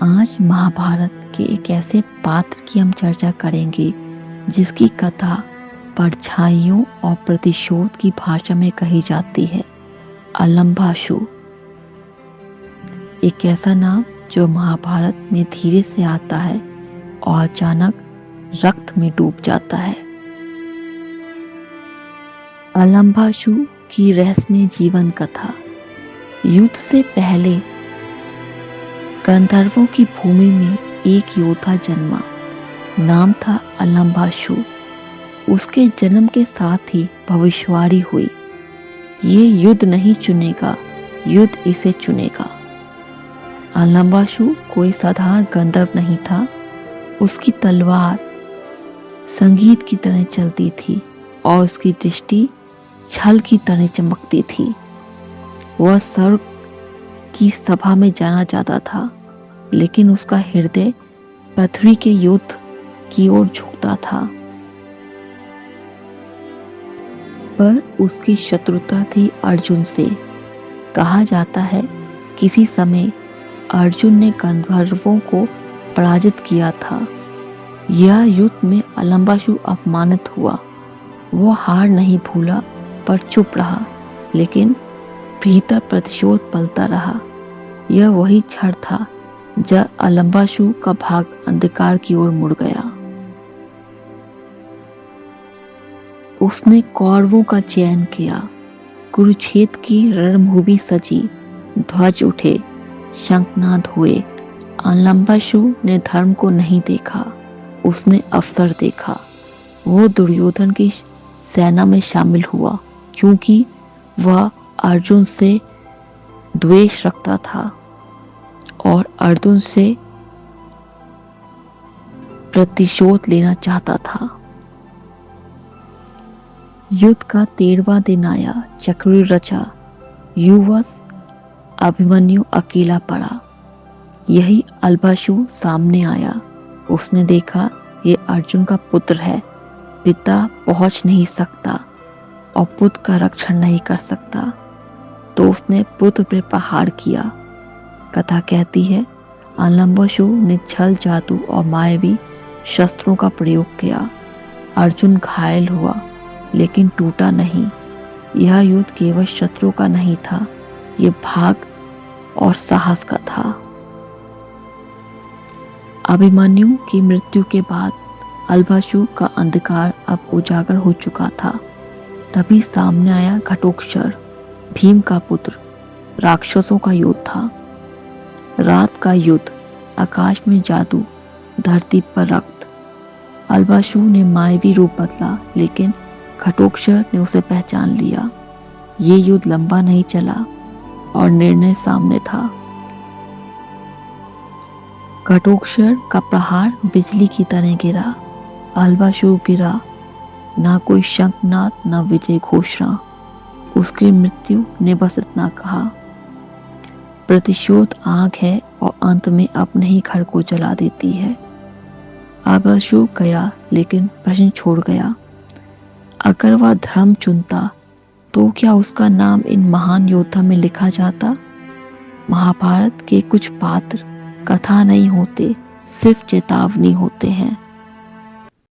आज महाभारत के एक ऐसे पात्र की हम चर्चा करेंगे जिसकी कथा परछाइयों और प्रतिशोध की भाषा में कही जाती है। अलंबाशु एक ऐसा नाम जो महाभारत में धीरे से आता है और अचानक रक्त में डूब जाता है। अलंबाशु की रहस्यमय जीवन कथा। युद्ध से पहले गंधर्वों की भूमि में एक योद्धा जन्मा। नाम था अलंबाशु। उसके जन्म के साथ ही भविष्यवाणी हुई, ये युद्ध नहीं चुनेगा, युद्ध इसे चुनेगा। अलंबाशु कोई साधारण गंधर्व नहीं था। उसकी तलवार संगीत की तरह चलती थी और उसकी दृष्टि छल की तरह चमकती थी। वह स्वर्ग की सभा में जाना जाता था, लेकिन उसका हृदय पृथ्वी के युद्ध की ओर झुकता था। पर उसकी शत्रुता थी अर्जुन से। कहा जाता है किसी समय अर्जुन ने गंधर्वों को पराजित किया था। यह युद्ध में अलंबाशु अपमानित हुआ। वो हार नहीं भूला पर चुप रहा, लेकिन भीतर प्रतिशोध पलता रहा। यह वही क्षण था जब अलंबाशु का भाग अंधकार की ओर मुड़ गया। उसने कौरवों का चयन किया। कुरुक्षेत्र की रणभूमि सजी, ध्वज उठे, शंखनाद हुए। अलंबाशु ने धर्म को नहीं देखा, उसने अवसर देखा। वो दुर्योधन की सेना में शामिल हुआ क्योंकि वह अर्जुन से द्वेष रखता था और अर्जुन से प्रतिशोध लेना चाहता था। युद्ध का 13वां दिन आया। चक्र रचा। युवस अभिमन्यु अकेला पड़ा। यही अलंबाशु सामने आया। उसने देखा ये अर्जुन का पुत्र है। पिता पहुंच नहीं सकता और पुत्र का रक्षण नहीं कर सकता, तो उसने पुत्र पर प्रहार किया। कथा कहती है अलंबाशु ने छल, जादू और मायावी शस्त्रों का प्रयोग किया। अर्जुन घायल हुआ, लेकिन टूटा नहीं। यह युद्ध केवल शत्रु का नहीं था, यह भाग और साहस का था। अभिमन्यु की मृत्यु के बाद अलंबाशु का अंधकार अब उजागर हो चुका था। तभी सामने आया घटोत्कच, भीम का पुत्र, राक्षसों का योद्धा। रात का युद्ध, आकाश में जादू, धरती पर रक्त। अलंबाशु ने मायावी रूप बदला, लेकिन घटोत्कच ने उसे पहचान लिया। ये युद्ध लंबा नहीं चला और निर्णय सामने था। घटोत्कच का प्रहार बिजली की तरह गिरा। अलंबाशु गिरा। ना कोई शंखनाद, ना विजय घोषणा। उसकी मृत्यु ने बस इतना कहा, प्रतिशोध आग है और अंत में अपने ही घर को जला देती है। अलंबाशु गया, लेकिन प्रश्न छोड़ गया। अगर वह धर्म चुनता तो क्या उसका नाम इन महान योद्धा में लिखा जाता? महाभारत के कुछ पात्र कथा नहीं होते, सिर्फ चेतावनी होते हैं।